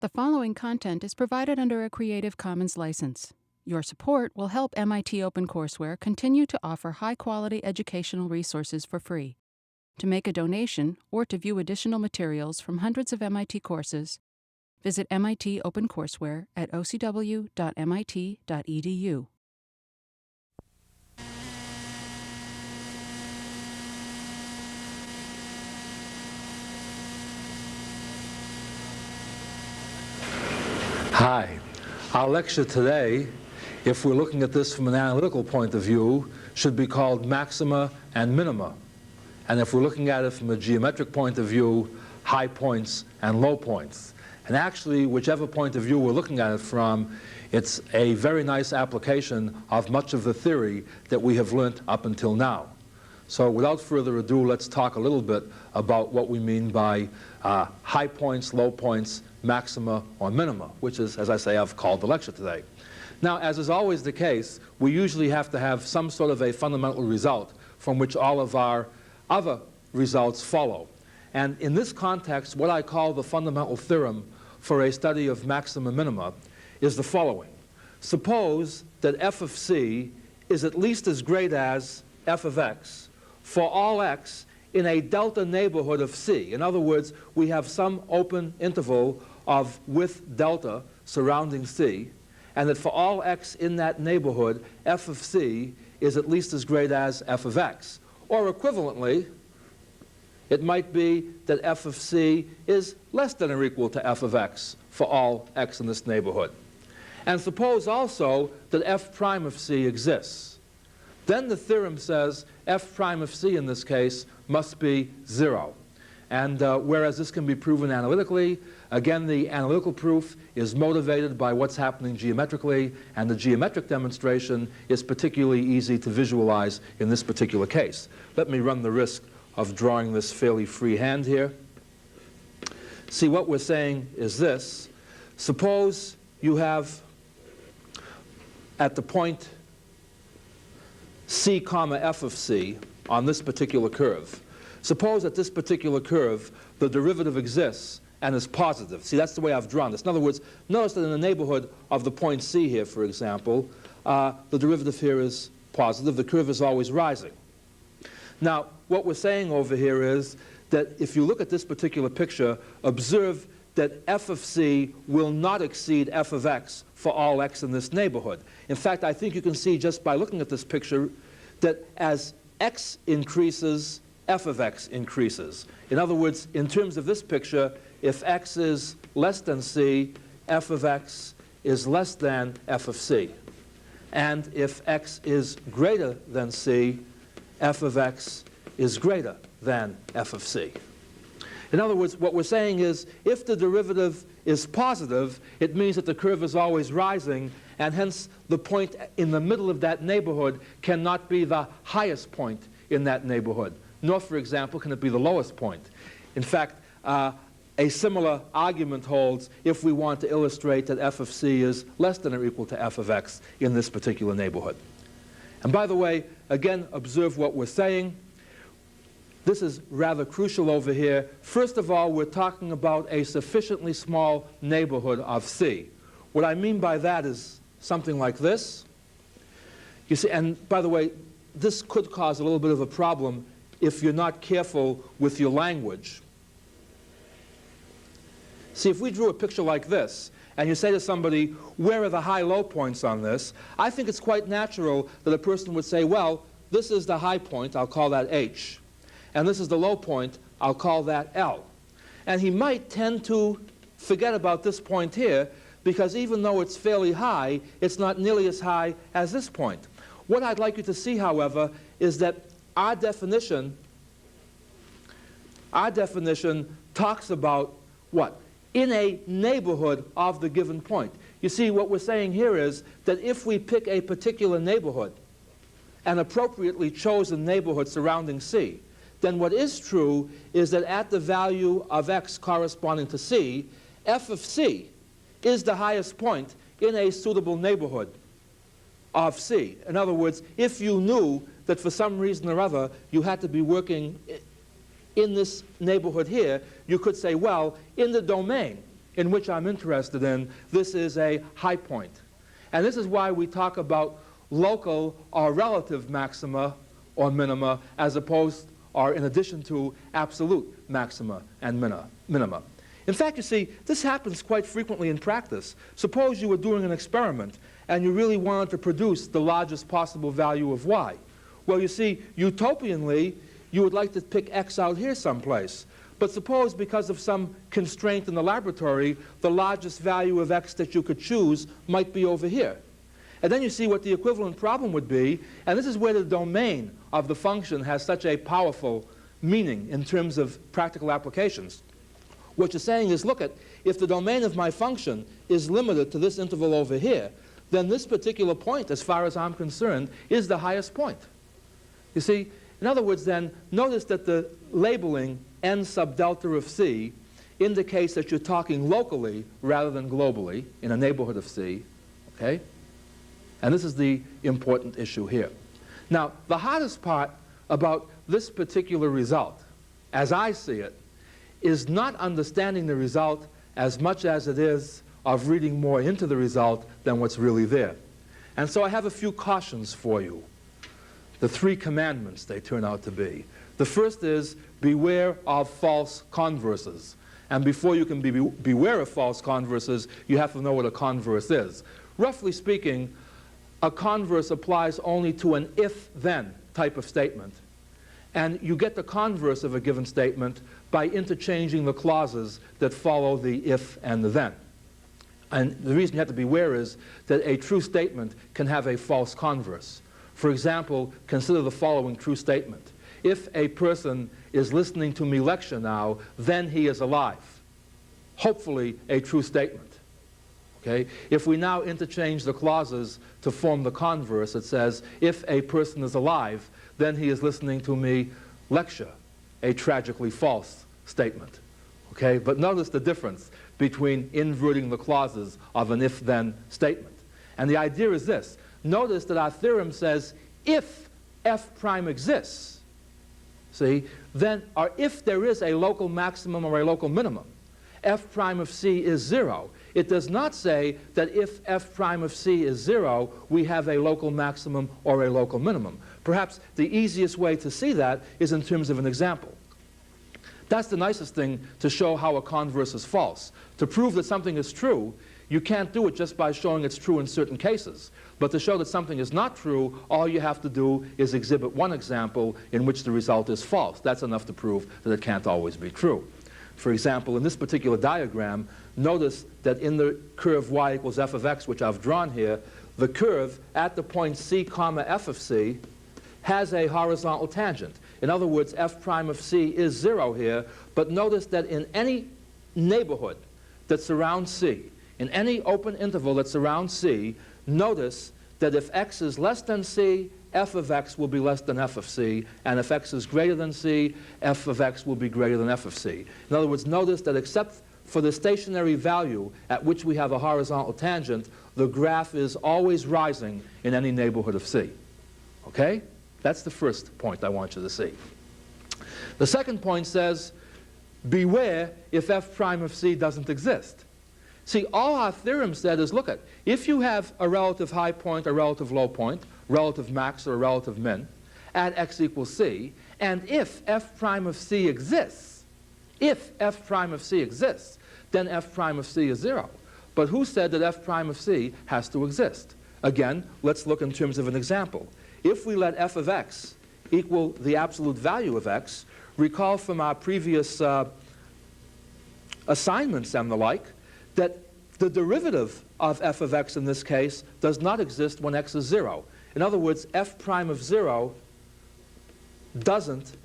The following content is provided under a Creative Commons license. Your support will help MIT OpenCourseware continue to offer high-quality educational resources for free. To make a donation or to view additional materials from hundreds of MIT courses, visit MIT OpenCourseware at ocw.mit.edu. Hi. Our lecture today, if we're looking at this from an analytical point of view, should be called maxima and minima. And if we're looking at it from a geometric point of view, high points and low points. And actually, whichever point of view we're looking at it from, it's a very nice application of much of the theory that we have learnt up until now. So without further ado, let's talk a little bit about what we mean by high points, low points, maxima or minima, which is, as I say, I've called the lecture today. Now, as is always the case, we usually have to have some sort of a fundamental result from which all of our other results follow. And in this context, what I call the fundamental theorem for a study of maxima minima is the following. Suppose that f of c is at least as great as f of x for all x in a delta neighborhood of c. In other words, we have some open interval of width delta surrounding c, and that for all x in that neighborhood, f of c is at least as great as f of x. Or equivalently, it might be that f of c is less than or equal to f of x for all x in this neighborhood. And suppose also that f prime of c exists. Then the theorem says f prime of c in this case must be 0. And whereas this can be proven analytically, again, the analytical proof is motivated by what's happening geometrically, and the geometric demonstration is particularly easy to visualize in this particular case. Let me run the risk of drawing this fairly freehand here. See, what we're saying is this. Suppose you have at the point c comma f of c on this particular curve. Suppose at this particular curve the derivative exists and is positive. See, that's the way I've drawn this. In other words, notice that in the neighborhood of the point c here, for example, the derivative here is positive. The curve is always rising. Now, what we're saying over here is that if you look at this particular picture, observe that f of c will not exceed f of x for all x in this neighborhood. In fact, I think you can see just by looking at this picture that as x increases, f of x increases. In other words, in terms of this picture, if x is less than c, f of x is less than f of c. And if x is greater than c, f of x is greater than f of c. In other words, what we're saying is if the derivative is positive, it means that the curve is always rising, and hence the point in the middle of that neighborhood cannot be the highest point in that neighborhood, nor, for example, can it be the lowest point. In fact, a similar argument holds if we want to illustrate that f of c is less than or equal to f of x in this particular neighborhood. And by the way, again, observe what we're saying. This is rather crucial over here. First of all, we're talking about a sufficiently small neighborhood of c. What I mean by that is something like this. You see, and by the way, this could cause a little bit of a problem if you're not careful with your language. See, if we drew a picture like this, and you say to somebody, where are the high-low points on this? I think it's quite natural that a person would say, well, this is the high point, I'll call that h. And this is the low point, I'll call that L. And he might tend to forget about this point here, because even though it's fairly high, it's not nearly as high as this point. What I'd like you to see, however, is that our definition talks about what? In a neighborhood of the given point. You see, what we're saying here is that if we pick a particular neighborhood, an appropriately chosen neighborhood surrounding C, then what is true is that at the value of x corresponding to c, f of c is the highest point in a suitable neighborhood of c. In other words, if you knew that for some reason or other you had to be working in this neighborhood here, you could say, well, in the domain in which I'm interested in, this is a high point. And this is why we talk about local or relative maxima or minima as opposed or in addition to absolute maxima and minima. In fact, you see, this happens quite frequently in practice. Suppose you were doing an experiment and you really wanted to produce the largest possible value of y. Well, you see, utopianly, you would like to pick x out here someplace. But suppose because of some constraint in the laboratory, the largest value of x that you could choose might be over here. And then you see what the equivalent problem would be, and this is where the domain of the function has such a powerful meaning in terms of practical applications. What you're saying is, look, if the domain of my function is limited to this interval over here, then this particular point, as far as I'm concerned, is the highest point. You see, in other words then, notice that the labeling n sub delta of c indicates that you're talking locally rather than globally in a neighborhood of c, okay? And this is the important issue here. Now, the hardest part about this particular result, as I see it, is not understanding the result as much as it is of reading more into the result than what's really there. And so I have a few cautions for you. The 3 commandments they turn out to be. The first is beware of false converses. And before you can beware of false converses, you have to know what a converse is. Roughly speaking, a converse applies only to an if-then type of statement. And you get the converse of a given statement by interchanging the clauses that follow the if and the then. And the reason you have to beware is that a true statement can have a false converse. For example, consider the following true statement. If a person is listening to me lecture now, then he is alive. Hopefully a true statement. Okay? If we now interchange the clauses to form the converse, it says, if a person is alive, then he is listening to me lecture. A tragically false statement. Okay? But notice the difference between inverting the clauses of an if-then statement. And the idea is this. Notice that our theorem says if f prime exists, see, then, or if there is a local maximum or a local minimum, f prime of c is 0. It does not say that if f prime of c is 0, we have a local maximum or a local minimum. Perhaps the easiest way to see that is in terms of an example. That's the nicest thing to show how a converse is false. To prove that something is true, you can't do it just by showing it's true in certain cases. But to show that something is not true, all you have to do is exhibit one example in which the result is false. That's enough to prove that it can't always be true. For example, in this particular diagram, notice that in the curve y equals f of x, which I've drawn here, the curve at the point c comma f of c has a horizontal tangent. In other words, f prime of c is 0 here, but notice that in any neighborhood that surrounds c, in any open interval that surrounds c, notice that if x is less than c, f of x will be less than f of c, and if x is greater than c, f of x will be greater than f of c. In other words, notice that except for the stationary value at which we have a horizontal tangent, the graph is always rising in any neighborhood of c. Okay? That's the first point I want you to see. The second point says, beware if f prime of c doesn't exist. See, all our theorem said is, look, if you have a relative high point, a relative low point, relative max or a relative min, at x equals c, and if f prime of c exists, if f prime of c exists, then f prime of c is 0. But who said that f prime of c has to exist? Again, let's look in terms of an example. If we let f of x equal the absolute value of x, recall from our previous assignments and the like, that the derivative of f of x in this case does not exist when x is 0. In other words, f prime of 0 doesn't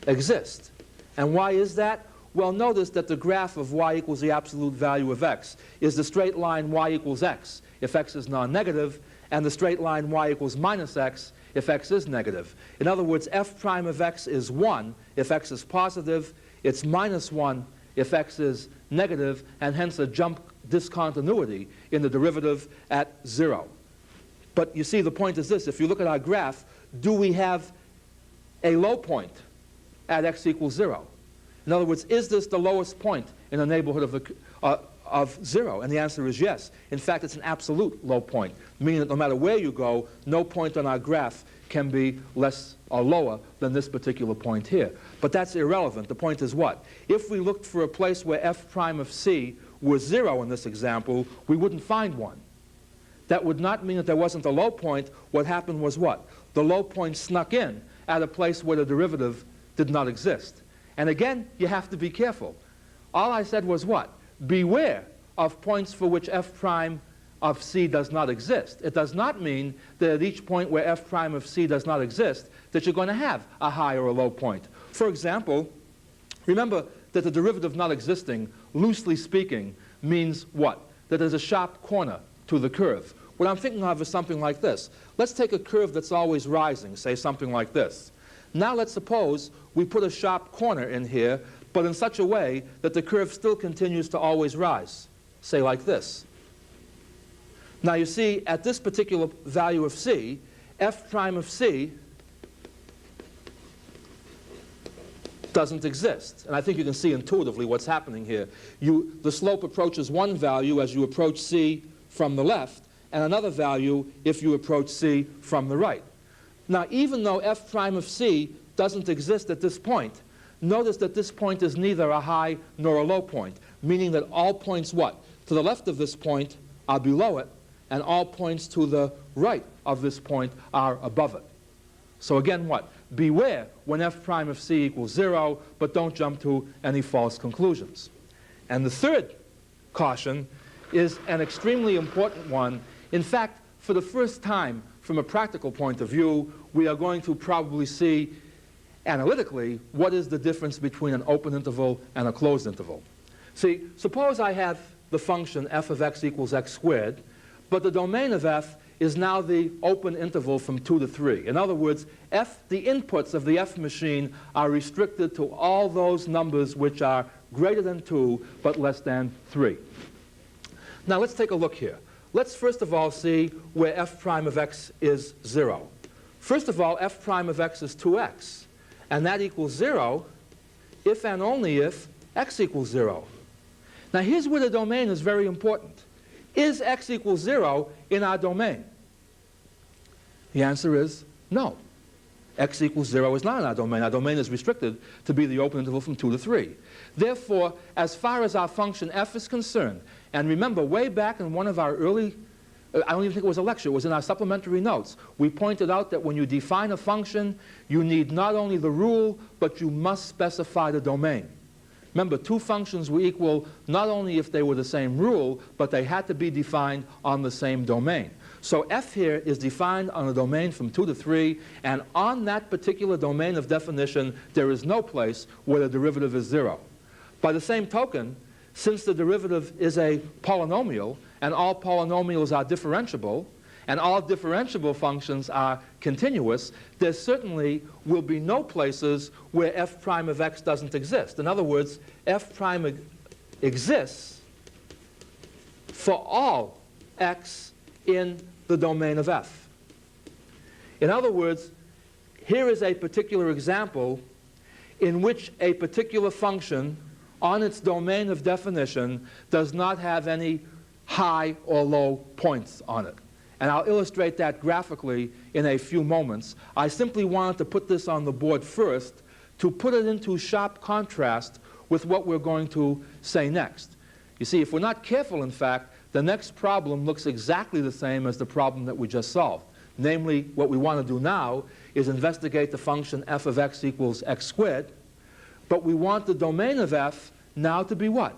exist. And why is that? Well, notice that the graph of y equals the absolute value of x is the straight line y equals x if x is non-negative, and the straight line y equals minus x if x is negative. In other words, f prime of x is 1 if x is positive, it's minus 1 if x is negative, and hence a jump discontinuity in the derivative at 0. But you see, the point is this. If you look at our graph, do we have a low point at x equals 0? In other words, is this the lowest point in the neighborhood of 0? And the answer is yes. In fact, it's an absolute low point, meaning that no matter where you go, no point on our graph can be less or lower than this particular point here. But that's irrelevant. The point is what? If we looked for a place where f prime of c was 0 in this example, we wouldn't find one. That would not mean that there wasn't a low point. What happened was what? The low point snuck in at a place where the derivative did not exist. And again, you have to be careful. All I said was what? Beware of points for which f prime of c does not exist. It does not mean that at each point where f prime of c does not exist that you're going to have a high or a low point. For example, remember that the derivative not existing, loosely speaking, means what? That there's a sharp corner to the curve. What I'm thinking of is something like this. Let's take a curve that's always rising, say something like this. Now let's suppose we put a sharp corner in here, but in such a way that the curve still continues to always rise, say like this. Now you see, at this particular value of c, f prime of c doesn't exist. And I think you can see intuitively what's happening here. The slope approaches one value as you approach c from the left, and another value if you approach c from the right. Now, even though f prime of c doesn't exist at this point, notice that this point is neither a high nor a low point, meaning that all points what? To the left of this point are below it, and all points to the right of this point are above it. So again, what? Beware when f prime of c equals 0, but don't jump to any false conclusions. And the third caution is an extremely important one. In fact, for the first time, from a practical point of view, we are going to probably see analytically what is the difference between an open interval and a closed interval. See, suppose I have the function f of x equals x squared, but the domain of f is now the open interval from 2 to 3. In other words, the inputs of the f machine are restricted to all those numbers which are greater than 2 but less than 3. Now let's take a look here. Let's first of all see where f prime of x is 0. First of all, f prime of x is 2x, and that equals 0 if and only if x equals 0. Now here's where the domain is very important. Is x equals 0 in our domain? The answer is no. X equals 0 is not in our domain. Our domain is restricted to be the open interval from 2 to 3. Therefore, as far as our function f is concerned, and remember, way back in one of our early, I don't even think it was a lecture, it was in our supplementary notes, we pointed out that when you define a function, you need not only the rule, but you must specify the domain. Remember, two functions were equal not only if they were the same rule, but they had to be defined on the same domain. So f here is defined on a domain from 2 to 3, and on that particular domain of definition, there is no place where the derivative is 0. By the same token, since the derivative is a polynomial, and all polynomials are differentiable, and all differentiable functions are continuous, there certainly will be no places where f prime of x doesn't exist. In other words, f prime exists for all x in the domain of f. In other words, here is a particular example in which a particular function on its domain of definition does not have any high or low points on it. And I'll illustrate that graphically in a few moments. I simply wanted to put this on the board first to put it into sharp contrast with what we're going to say next. You see, if we're not careful, in fact, the next problem looks exactly the same as the problem that we just solved. Namely, what we want to do now is investigate the function f of x equals x squared, but we want the domain of f now to be what?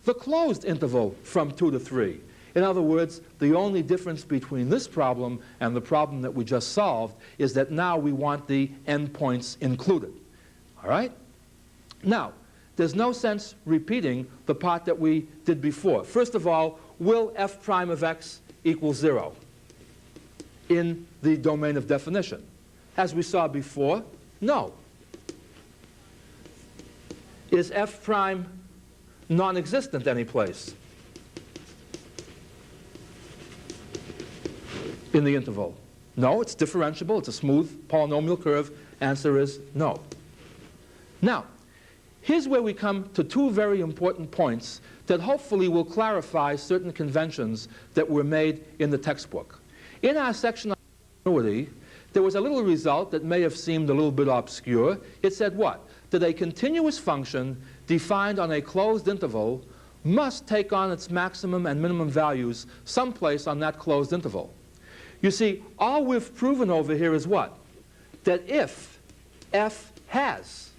The closed interval from 2 to 3. In other words, the only difference between this problem and the problem that we just solved is that now we want the endpoints included. All right? Now, there's no sense repeating the part that we did before. First of all, will f prime of x equal 0 in the domain of definition? As we saw before, no. Is f prime non-existent any place in the interval? No, it's differentiable. It's a smooth polynomial curve. Answer is no. Now, here's where we come to two very important points that hopefully will clarify certain conventions that were made in the textbook. In our section on continuity, there was a little result that may have seemed a little bit obscure. It said what? That a continuous function defined on a closed interval must take on its maximum and minimum values someplace on that closed interval. You see, all we've proven over here is what? That if f has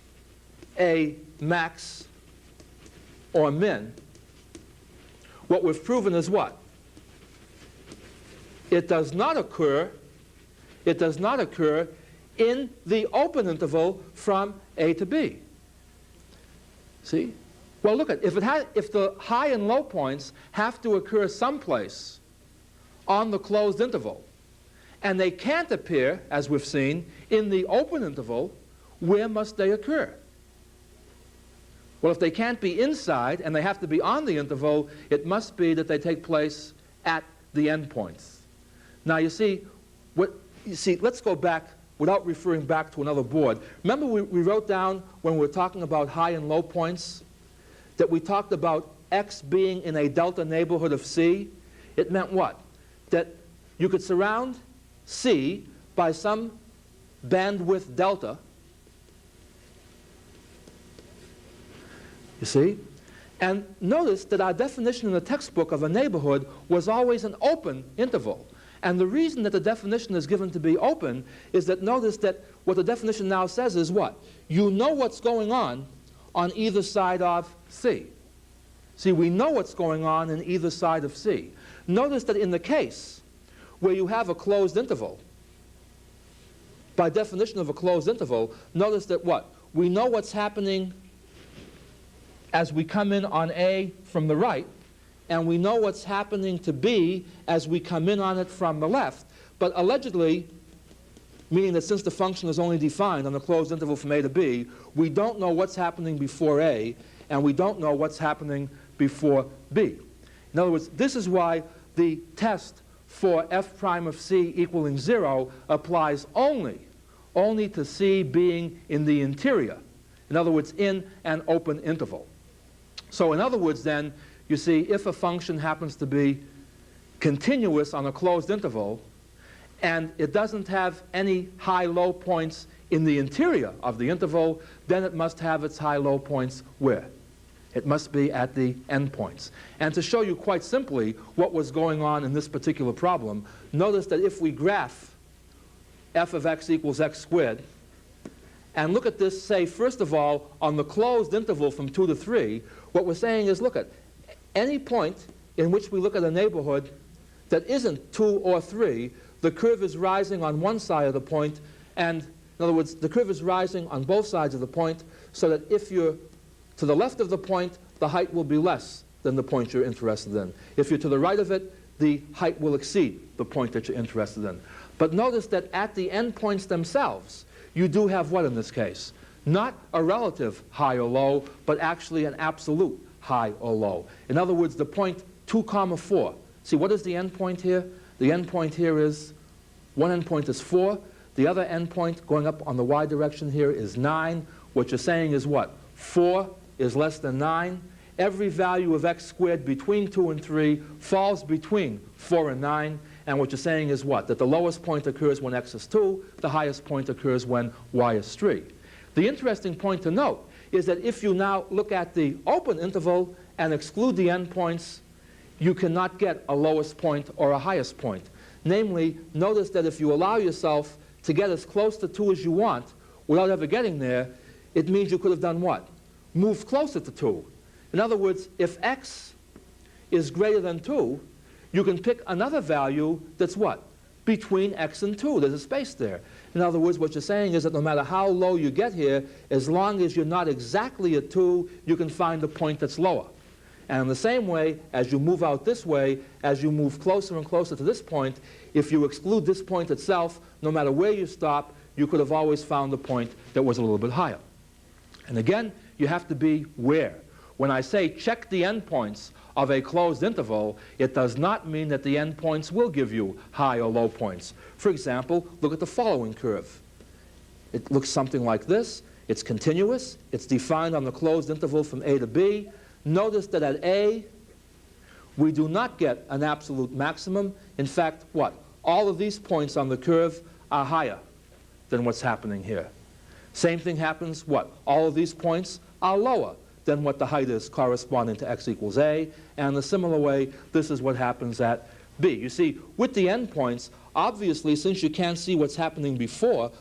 a max or min, what we've proven is what? It does not occur in the open interval from A to B. See? Well, look at if the high and low points have to occur someplace on the closed interval, and they can't appear, as we've seen, in the open interval, where must they occur? Well, if they can't be inside and they have to be on the interval, it must be that they take place at the endpoints. Now, you see, let's go back without referring back to another board. Remember we wrote down when we were talking about high and low points that we talked about x being in a delta neighborhood of C? It meant what? That you could surround C by some bandwidth delta. You see? And notice that our definition in the textbook of a neighborhood was always an open interval. And the reason that the definition is given to be open is that notice that what the definition now says is what? You know what's going on either side of C. See, we know what's going on in either side of C. Notice that in the case where you have a closed interval, by definition of a closed interval, notice that what? We know what's happening as we come in on A from the right, and we know what's happening to B as we come in on it from the left. But allegedly, meaning that since the function is only defined on the closed interval from A to B, we don't know what's happening before A, and we don't know what's happening before B. In other words, this is why the test for f prime of C equaling 0 applies only to C being in the interior. In other words, in an open interval. So in other words then, you see, if a function happens to be continuous on a closed interval, and it doesn't have any high-low points in the interior of the interval, then it must have its high-low points where? It must be at the endpoints. And to show you quite simply what was going on in this particular problem, notice that if we graph f of x equals x squared, and look at this, say, first of all, on the closed interval from 2 to 3, what we're saying is, look at any point in which we look at a neighborhood that isn't 2 or 3, the curve is rising on one side of the point, and in other words, the curve is rising on both sides of the point, so that if you're to the left of the point, the height will be less than the point you're interested in. If you're to the right of it, the height will exceed the point that you're interested in. But notice that at the endpoints themselves, you do have what in this case? Not a relative high or low, but actually an absolute high or low. In other words, the point 2, 4. See, what is the endpoint here? The endpoint here is, one endpoint is 4. The other endpoint going up on the y direction here is 9. What you're saying is what? 4 is less than 9. Every value of x squared between 2 and 3 falls between 4 and 9. And what you're saying is what? That the lowest point occurs when x is 2, the highest point occurs when y is 3. The interesting point to note is that if you now look at the open interval and exclude the endpoints, you cannot get a lowest point or a highest point. Namely, notice that if you allow yourself to get as close to 2 as you want without ever getting there, it means you could have done what? Moved closer to 2. In other words, if x is greater than 2, you can pick another value that's what? Between x and 2. There's a space there. In other words, what you're saying is that no matter how low you get here, as long as you're not exactly at 2, you can find a point that's lower. And in the same way, as you move out this way, as you move closer and closer to this point, if you exclude this point itself, no matter where you stop, you could have always found a point that was a little bit higher. And again, you have to be where. When I say check the endpoints of a closed interval, it does not mean that the endpoints will give you high or low points. For example, look at the following curve. It looks something like this, It's continuous. It's defined on the closed interval from A to B. Notice that at A, we do not get an absolute maximum. In fact, what? All of these points on the curve are higher than what's happening here. Same thing happens, what? All of these points are lower than what the height is corresponding to x equals a. And in a similar way, this is what happens at B. You see, with the endpoints, obviously, since you can't see what's happening before,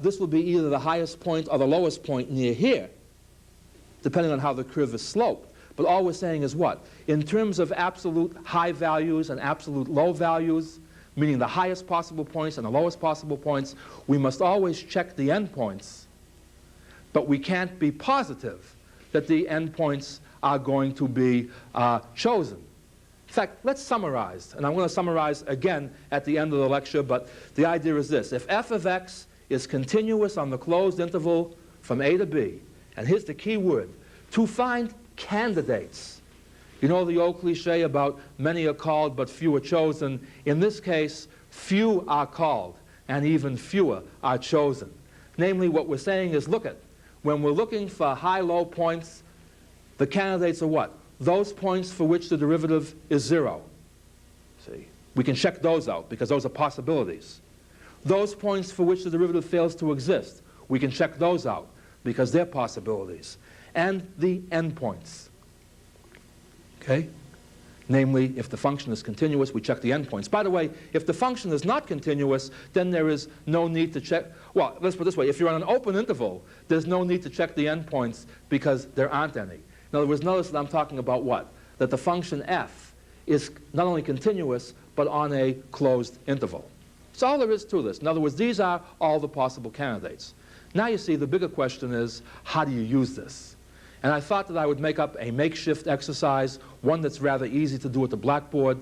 this will be either the highest point or the lowest point near here, depending on how the curve is sloped. But all we're saying is what? In terms of absolute high values and absolute low values, meaning the highest possible points and the lowest possible points, we must always check the endpoints, but we can't be positive that the endpoints are going to be chosen. In fact, let's summarize, and I'm going to summarize again at the end of the lecture, but the idea is this. If f of x is continuous on the closed interval from A to B, and here's the key word, to find candidates. You know the old cliche about many are called but few are chosen. In this case, few are called and even fewer are chosen. Namely, what we're saying is, look at, when we're looking for high-low points, the candidates are what? Those points for which the derivative is 0. See, we can check those out because those are possibilities. Those points for which the derivative fails to exist, we can check those out because they're possibilities. And the endpoints. Okay? Namely, if the function is continuous, we check the endpoints. By the way, if the function is not continuous, then there is no need to check. Well, let's put it this way. If you're on an open interval, there's no need to check the endpoints because there aren't any. In other words, notice that I'm talking about what? That the function f is not only continuous, but on a closed interval. That's all there is to this. In other words, these are all the possible candidates. Now you see, the bigger question is, how do you use this? And I thought that I would make up a makeshift exercise, one that's rather easy to do at the blackboard.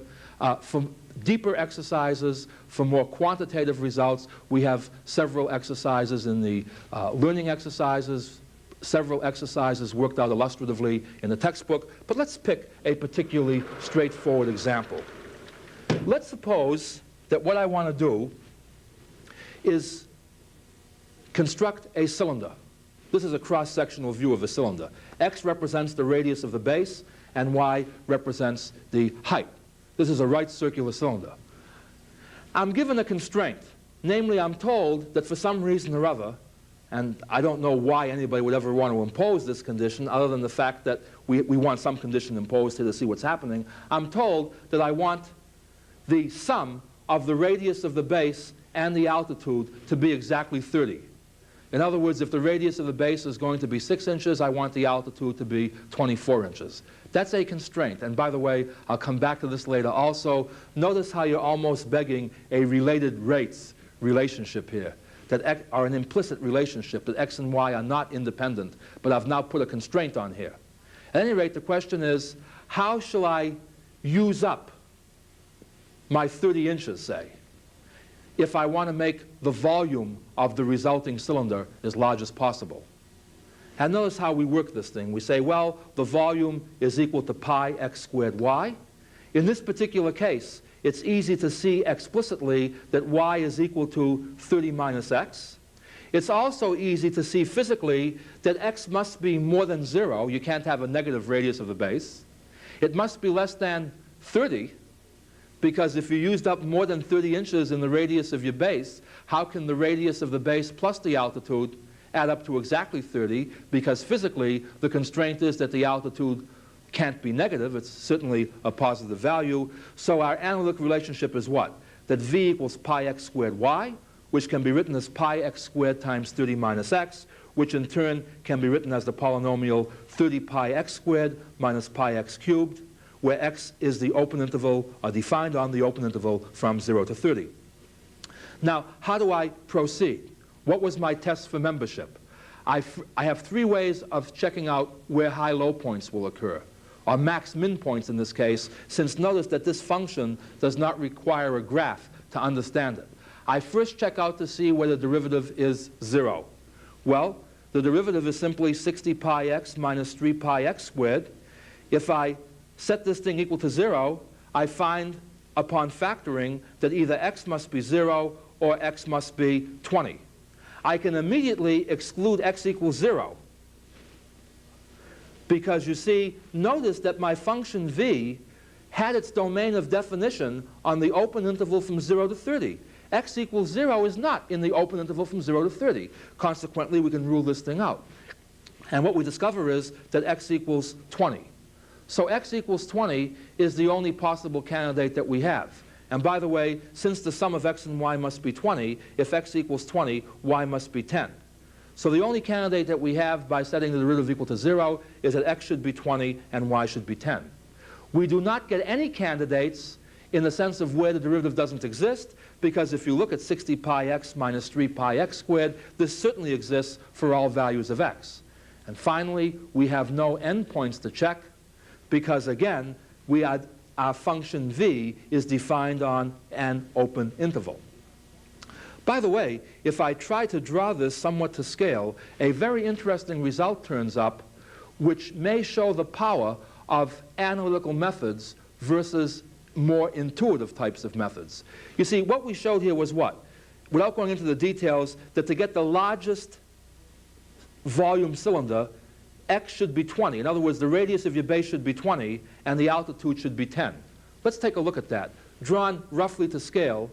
For deeper exercises, for more quantitative results, we have several exercises in the learning exercises, several exercises worked out illustratively in the textbook. But let's pick a particularly straightforward example. Let's suppose that what I want to do is construct a cylinder. This is a cross-sectional view of a cylinder. X represents the radius of the base, and Y represents the height. This is a right circular cylinder. I'm given a constraint. Namely, I'm told that for some reason or other, and I don't know why anybody would ever want to impose this condition other than the fact that we want some condition imposed here to see what's happening. I'm told that I want the sum of the radius of the base and the altitude to be exactly 30. In other words, if the radius of the base is going to be 6 inches, I want the altitude to be 24 inches. That's a constraint. And by the way, I'll come back to this later also. Notice how you're almost begging a related rates relationship here, that are an implicit relationship, that x and y are not independent, but I've now put a constraint on here. At any rate, the question is, how shall I use up my 30 inches, say, if I want to make the volume of the resulting cylinder as large as possible? And notice how we work this thing. We say, well, the volume is equal to pi x squared y. In this particular case, it's easy to see explicitly that y is equal to 30 minus x. It's also easy to see physically that x must be more than 0. You can't have a negative radius of the base. It must be less than 30. Because if you used up more than 30 inches in the radius of your base, how can the radius of the base plus the altitude add up to exactly 30? Because physically, the constraint is that the altitude can't be negative. It's certainly a positive value. So our analytic relationship is what? That v equals pi x squared y, which can be written as pi x squared times 30 minus x, which in turn can be written as the polynomial 30 pi x squared minus pi x cubed, where x is the open interval, or defined on the open interval from 0 to 30. Now, how do I proceed? What was my test for membership? I have 3 ways of checking out where high-low points will occur, or max-min points in this case, since notice that this function does not require a graph to understand it. I first check out to see where the derivative is 0. Well, the derivative is simply 60 pi x minus 3 pi x squared. If I set this thing equal to 0, I find upon factoring that either x must be 0 or x must be 20. I can immediately exclude x equals 0. Because you see, notice that my function v had its domain of definition on the open interval from 0 to 30. X equals 0 is not in the open interval from 0 to 30. Consequently, we can rule this thing out. And what we discover is that x equals 20. So x equals 20 is the only possible candidate that we have. And by the way, since the sum of x and y must be 20, if x equals 20, y must be 10. So the only candidate that we have by setting the derivative equal to 0 is that x should be 20 and y should be 10. We do not get any candidates in the sense of where the derivative doesn't exist, because if you look at 60 pi x minus 3 pi x squared, this certainly exists for all values of x. And finally, we have no endpoints to check, because again, our function v is defined on an open interval. By the way, if I try to draw this somewhat to scale, a very interesting result turns up which may show the power of analytical methods versus more intuitive types of methods. You see, what we showed here was what? Without going into the details, that to get the largest volume cylinder, x should be 20. In other words, the radius of your base should be 20, and the altitude should be 10. Let's take a look at that. Drawn roughly to scale,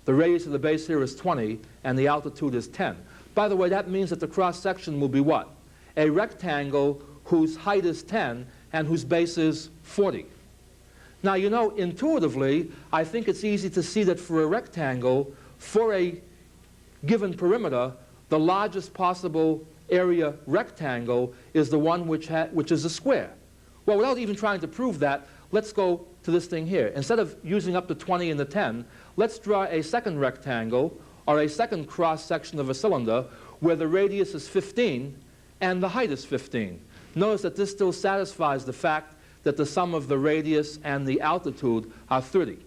the radius of the base here is 20, and the altitude is 10. By the way, that means that the cross-section will be what? A rectangle whose height is 10 and whose base is 40. Now, you know, intuitively, I think it's easy to see that for a rectangle, for a given perimeter, the largest possible area rectangle is the one which is a square. Well, without even trying to prove that, let's go to this thing here. Instead of using up the 20 and the 10, let's draw a second rectangle, or a second cross-section of a cylinder, where the radius is 15 and the height is 15. Notice that this still satisfies the fact that the sum of the radius and the altitude are 30.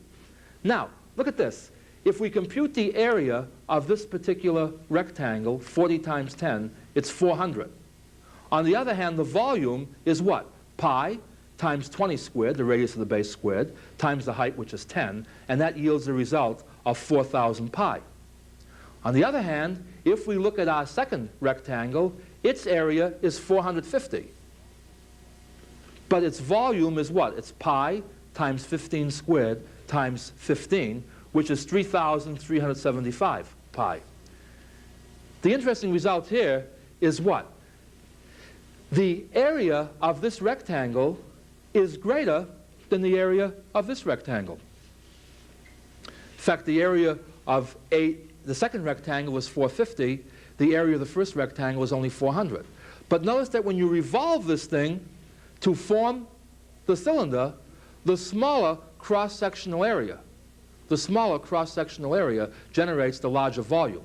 Now, look at this. If we compute the area of this particular rectangle, 40 times 10, it's 400. On the other hand, the volume is what? Pi times 20 squared, the radius of the base squared, times the height, which is 10, and that yields a result of 4,000 pi. On the other hand, if we look at our second rectangle, its area is 450. But its volume is what? It's pi times 15 squared times 15, which is 3,375 pi. The interesting result here is what? The area of this rectangle is greater than the area of this rectangle. In fact, the area of the second rectangle is 450. The area of the first rectangle is only 400. But notice that when you revolve this thing to form the cylinder, the smaller cross-sectional area generates the larger volume.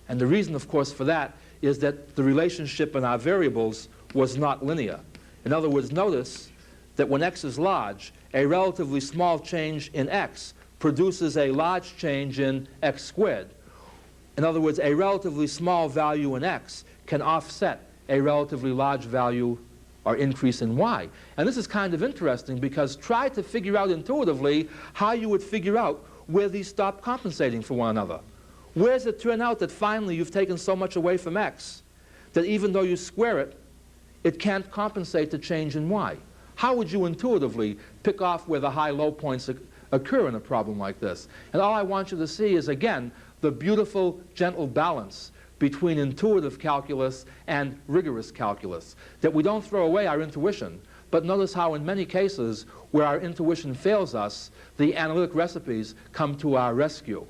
And the reason, of course, for that is that the relationship in our variables was not linear. In other words, notice that when x is large, a relatively small change in x produces a large change in x squared. In other words, a relatively small value in x can offset a relatively large value or increase in y. And this is kind of interesting, because try to figure out intuitively how you would figure out where these stop compensating for one another. Where does it turn out that finally you've taken so much away from x that even though you square it, it can't compensate the change in y? How would you intuitively pick off where the high-low points occur in a problem like this? And all I want you to see is, again, the beautiful, gentle balance between intuitive calculus and rigorous calculus. That we don't throw away our intuition, but notice how in many cases where our intuition fails us, the analytic recipes come to our rescue.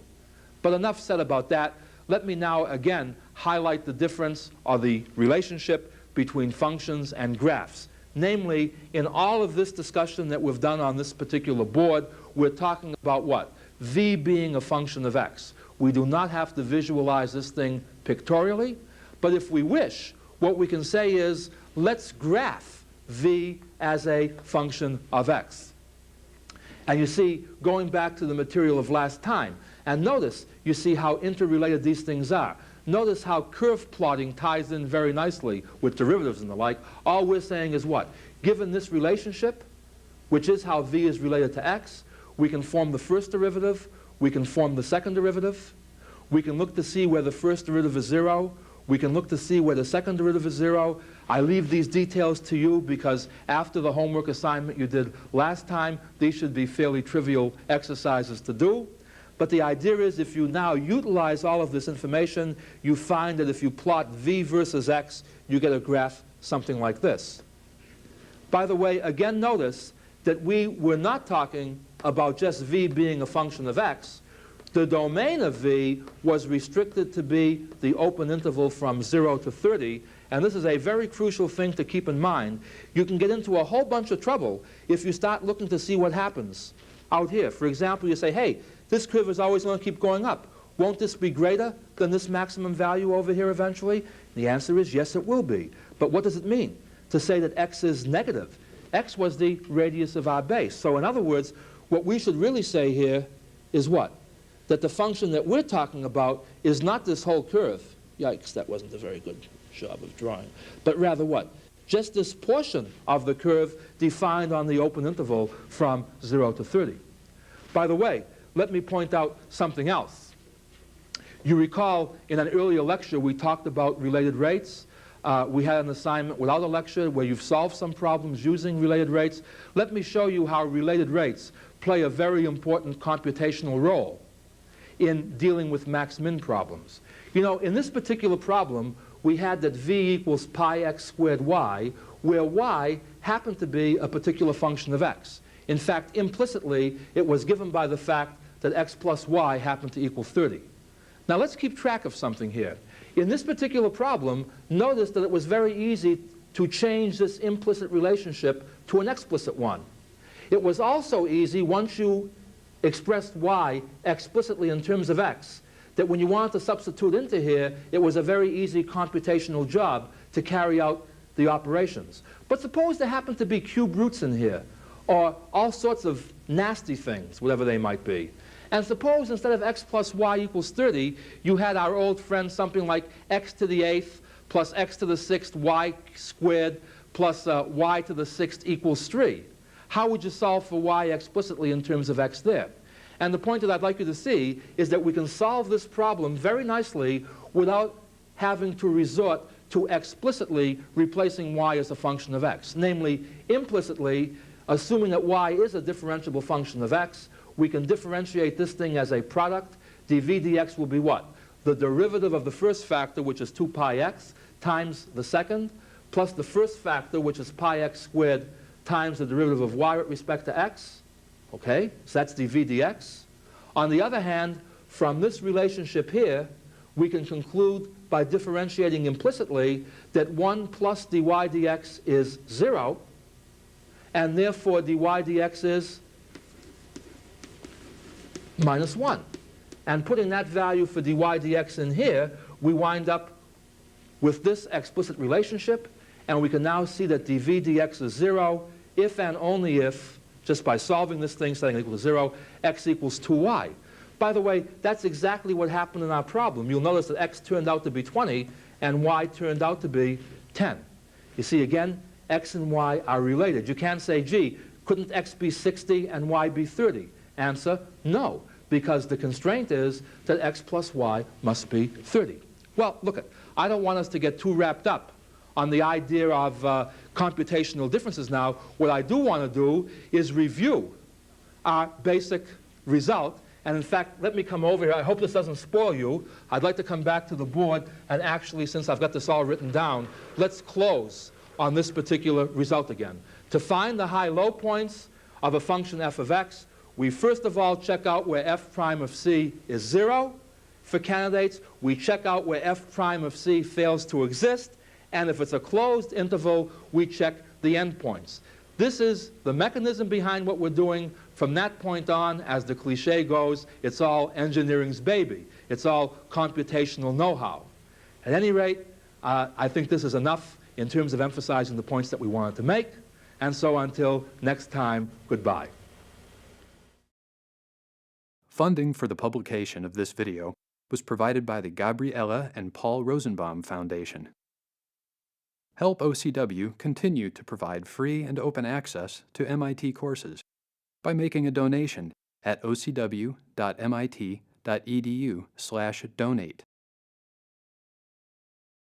But enough said about that. Let me now again highlight the difference or the relationship between functions and graphs. Namely, in all of this discussion that we've done on this particular board, we're talking about what? V being a function of x. We do not have to visualize this thing pictorially, but if we wish, what we can say is, let's graph v as a function of x. And you see, going back to the material of last time, and notice, you see how interrelated these things are. Notice how curve plotting ties in very nicely with derivatives and the like. All we're saying is what? Given this relationship, which is how v is related to x, we can form the first derivative, we can form the second derivative, We can look to see where the first derivative is 0. We can look to see where the second derivative is 0. I leave these details to you because after the homework assignment you did last time, these should be fairly trivial exercises to do. But the idea is if you now utilize all of this information, you find that if you plot v versus x, you get a graph something like this. By the way, again notice that we were not talking about just v being a function of x. The domain of v was restricted to be the open interval from 0 to 30, and this is a very crucial thing to keep in mind. You can get into a whole bunch of trouble if you start looking to see what happens out here. For example, you say, hey, this curve is always going to keep going up. Won't this be greater than this maximum value over here eventually? The answer is yes, it will be. But what does it mean to say that x is negative? X was the radius of our base. So in other words, what we should really say here is what? That the function that we're talking about is not this whole curve. Yikes, that wasn't a very good job of drawing. But rather what? Just this portion of the curve defined on the open interval from 0 to 30. By the way, let me point out something else. You recall in an earlier lecture we talked about related rates. We had an assignment without a lecture where you've solved some problems using related rates. Let me show you how related rates play a very important computational role in dealing with max-min problems. You know, in this particular problem, we had that v equals pi x squared y, where y happened to be a particular function of x. In fact, implicitly, it was given by the fact that x plus y happened to equal 30. Now let's keep track of something here. In this particular problem, notice that it was very easy to change this implicit relationship to an explicit one. It was also easy, once you expressed y explicitly in terms of x, that when you wanted to substitute into here, it was a very easy computational job to carry out the operations. But suppose there happened to be cube roots in here, or all sorts of nasty things, whatever they might be. And suppose instead of x plus y equals 30, you had our old friend something like x to the 8th plus x to the 6th y squared plus y to the 6th equals 3. How would you solve for y explicitly in terms of x there? And the point that I'd like you to see is that we can solve this problem very nicely without having to resort to explicitly replacing y as a function of x. Namely, implicitly, assuming that y is a differentiable function of x, we can differentiate this thing as a product. dv dx will be what? The derivative of the first factor, which is 2 pi x, times the second, plus the first factor, which is pi x squared, times the derivative of y with respect to x. Okay, so that's dv dx. On the other hand, from this relationship here, we can conclude by differentiating implicitly that 1 plus dy dx is 0, and therefore dy dx is minus 1. And putting that value for dy dx in here, we wind up with this explicit relationship, and we can now see that dv dx is 0 if and only if, just by solving this thing, setting it equal to 0, x equals 2y. By the way, that's exactly what happened in our problem. You'll notice that x turned out to be 20 and y turned out to be 10. You see, again, x and y are related. You can't say, gee, couldn't x be 60 and y be 30? Answer, no, because the constraint is that x plus y must be 30. Well, look, I don't want us to get too wrapped up on the idea of computational differences now. What I do want to do is review our basic result. And in fact, let me come over here. I hope this doesn't spoil you. I'd like to come back to the board, and actually, since I've got this all written down, let's close on this particular result again. To find the high-low points of a function f of x, we first of all check out where f prime of c is 0. For candidates, we check out where f prime of c fails to exist. And if it's a closed interval, we check the endpoints. This is the mechanism behind what we're doing. From that point on, as the cliche goes, it's all engineering's baby. It's all computational know-how. At any rate, I think this is enough in terms of emphasizing the points that we wanted to make. And so until next time, goodbye. Funding for the publication of this video was provided by the Gabriella and Paul Rosenbaum Foundation. Help OCW continue to provide free and open access to MIT courses by making a donation at ocw.mit.edu. ocw.edu/donate.